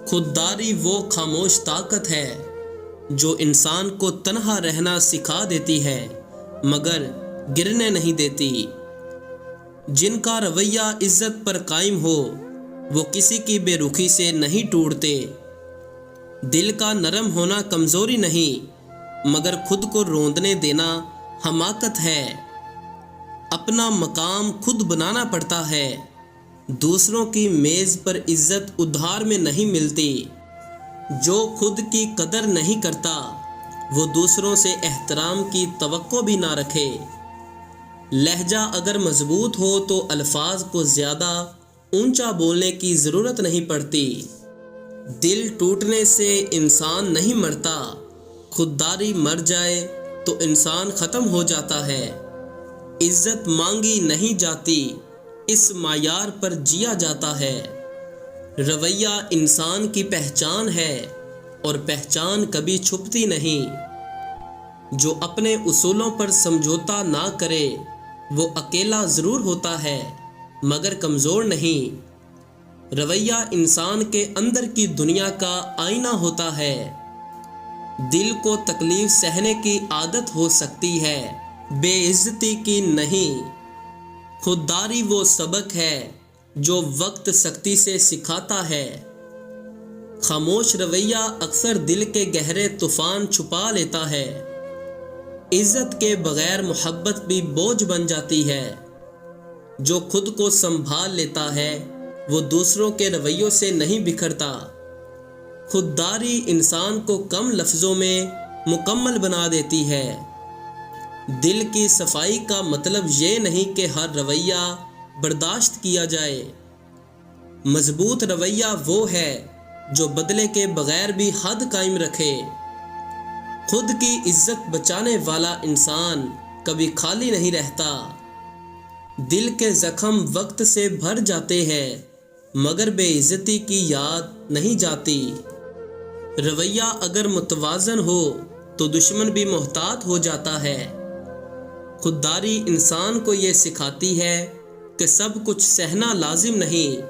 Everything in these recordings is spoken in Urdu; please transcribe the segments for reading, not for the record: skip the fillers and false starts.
خودداری وہ خاموش طاقت ہے جو انسان کو تنہا رہنا سکھا دیتی ہے مگر گرنے نہیں دیتی۔ جن کا رویہ عزت پر قائم ہو وہ کسی کی بے رخی سے نہیں ٹوٹتے۔ دل کا نرم ہونا کمزوری نہیں مگر خود کو روندنے دینا حماقت ہے۔ اپنا مقام خود بنانا پڑتا ہے، دوسروں کی میز پر عزت ادھار میں نہیں ملتی۔ جو خود کی قدر نہیں کرتا وہ دوسروں سے احترام کی توقع بھی نہ رکھے۔ لہجہ اگر مضبوط ہو تو الفاظ کو زیادہ اونچا بولنے کی ضرورت نہیں پڑتی۔ دل ٹوٹنے سے انسان نہیں مرتا، خودداری مر جائے تو انسان ختم ہو جاتا ہے۔ عزت مانگی نہیں جاتی، اس معیار پر جیا جاتا ہے۔ رویہ انسان کی پہچان ہے اور پہچان کبھی چھپتی نہیں۔ جو اپنے اصولوں پر سمجھوتا نہ کرے وہ اکیلا ضرور ہوتا ہے مگر کمزور نہیں۔ رویہ انسان کے اندر کی دنیا کا آئینہ ہوتا ہے۔ دل کو تکلیف سہنے کی عادت ہو سکتی ہے، بے عزتی کی نہیں۔ خودداری وہ سبق ہے جو وقت سختی سے سکھاتا ہے۔ خاموش رویہ اکثر دل کے گہرے طوفان چھپا لیتا ہے۔ عزت کے بغیر محبت بھی بوجھ بن جاتی ہے۔ جو خود کو سنبھال لیتا ہے وہ دوسروں کے رویوں سے نہیں بکھرتا۔ خودداری انسان کو کم لفظوں میں مکمل بنا دیتی ہے۔ دل کی صفائی کا مطلب یہ نہیں کہ ہر رویہ برداشت کیا جائے۔ مضبوط رویہ وہ ہے جو بدلے کے بغیر بھی حد قائم رکھے۔ خود کی عزت بچانے والا انسان کبھی خالی نہیں رہتا۔ دل کے زخم وقت سے بھر جاتے ہیں مگر بے عزتی کی یاد نہیں جاتی۔ رویہ اگر متوازن ہو تو دشمن بھی محتاط ہو جاتا ہے۔ خودداری انسان کو یہ سکھاتی ہے کہ سب کچھ سہنا لازم نہیں۔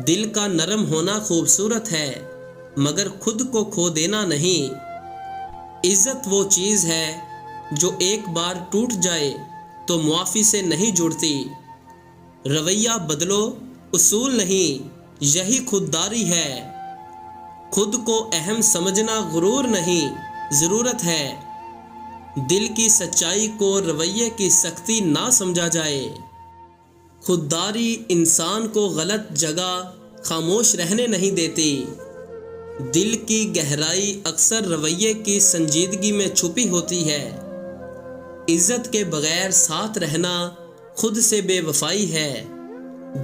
دل کا نرم ہونا خوبصورت ہے مگر خود کو کھو دینا نہیں۔ عزت وہ چیز ہے جو ایک بار ٹوٹ جائے تو معافی سے نہیں جڑتی۔ رویہ بدلو، اصول نہیں، یہی خودداری ہے۔ خود کو اہم سمجھنا غرور نہیں، ضرورت ہے۔ دل کی سچائی کو رویے کی سختی نہ سمجھا جائے۔ خودداری انسان کو غلط جگہ خاموش رہنے نہیں دیتی۔ دل کی گہرائی اکثر رویے کی سنجیدگی میں چھپی ہوتی ہے۔ عزت کے بغیر ساتھ رہنا خود سے بے وفائی ہے۔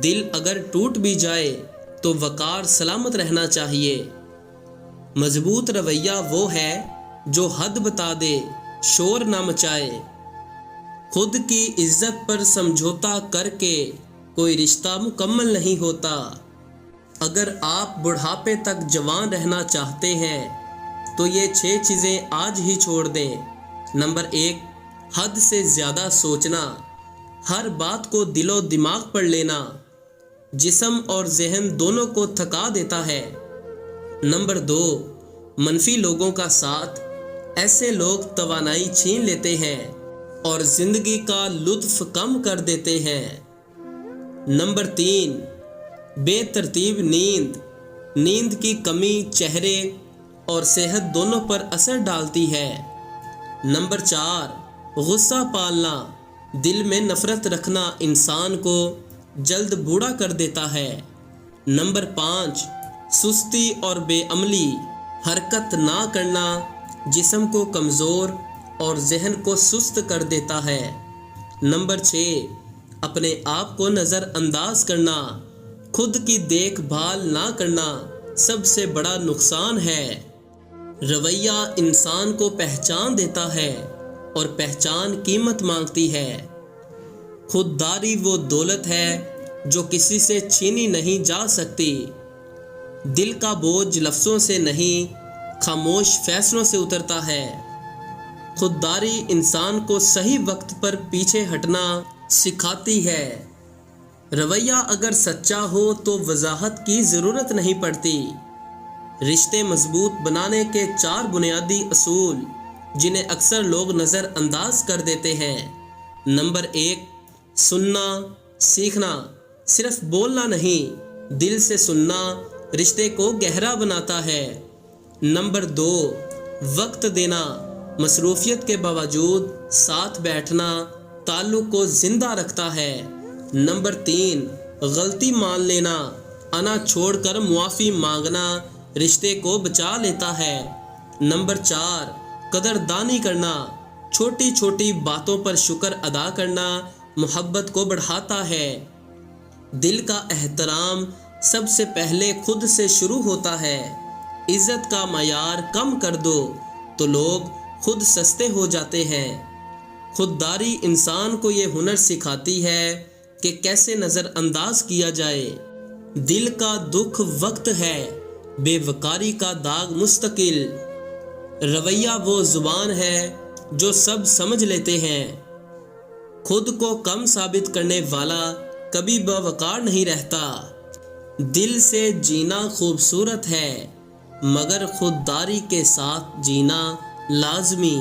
دل اگر ٹوٹ بھی جائے تو وقار سلامت رہنا چاہیے۔ مضبوط رویہ وہ ہے جو حد بتا دے، شور نہ مچائے۔ خود کی عزت پر سمجھوتا کر کے کوئی رشتہ مکمل نہیں ہوتا۔ اگر آپ بڑھاپے تک جوان رہنا چاہتے ہیں تو یہ 6 چیزیں آج ہی چھوڑ دیں۔ نمبر 1، حد سے زیادہ سوچنا، ہر بات کو دل و دماغ پر لینا، جسم اور ذہن دونوں کو تھکا دیتا ہے۔ نمبر 2، منفی لوگوں کا ساتھ، ایسے لوگ توانائی چھین لیتے ہیں اور زندگی کا لطف کم کر دیتے ہیں۔ نمبر 3، بے ترتیب نیند کی کمی چہرے اور صحت دونوں پر اثر ڈالتی ہے۔ نمبر 4، غصہ پالنا، دل میں نفرت رکھنا انسان کو جلد بوڑھا کر دیتا ہے۔ نمبر 5، سستی اور بے عملی، حرکت نہ کرنا جسم کو کمزور اور ذہن کو سست کر دیتا ہے۔ نمبر 6، اپنے آپ کو نظر انداز کرنا، خود کی دیکھ بھال نہ کرنا سب سے بڑا نقصان ہے۔ رویہ انسان کو پہچان دیتا ہے اور پہچان قیمت مانگتی ہے۔ خودداری وہ دولت ہے جو کسی سے چھینی نہیں جا سکتی۔ دل کا بوجھ لفظوں سے نہیں، خاموش فیصلوں سے اترتا ہے۔ خودداری انسان کو صحیح وقت پر پیچھے ہٹنا سکھاتی ہے۔ رویہ اگر سچا ہو تو وضاحت کی ضرورت نہیں پڑتی۔ رشتے مضبوط بنانے کے 4 بنیادی اصول جنہیں اکثر لوگ نظر انداز کر دیتے ہیں۔ نمبر 1، سننا سیکھنا، صرف بولنا نہیں، دل سے سننا رشتے کو گہرا بناتا ہے۔ نمبر 2، وقت دینا، مصروفیت کے باوجود ساتھ بیٹھنا تعلق کو زندہ رکھتا ہے۔ نمبر 3، غلطی مان لینا، انا چھوڑ کر معافی مانگنا رشتے کو بچا لیتا ہے۔ نمبر 4، قدردانی کرنا، چھوٹی چھوٹی باتوں پر شکر ادا کرنا محبت کو بڑھاتا ہے۔ دل کا احترام سب سے پہلے خود سے شروع ہوتا ہے۔ عزت کا معیار کم کر دو تو لوگ خود سستے ہو جاتے ہیں۔ خودداری انسان کو یہ ہنر سکھاتی ہے کہ کیسے نظر انداز کیا جائے۔ دل کا دکھ وقت ہے، بے وقاری کا داغ مستقل۔ رویہ وہ زبان ہے جو سب سمجھ لیتے ہیں۔ خود کو کم ثابت کرنے والا کبھی باوقار نہیں رہتا۔ دل سے جینا خوبصورت ہے، مگر خودداری کے ساتھ جینا لازمی۔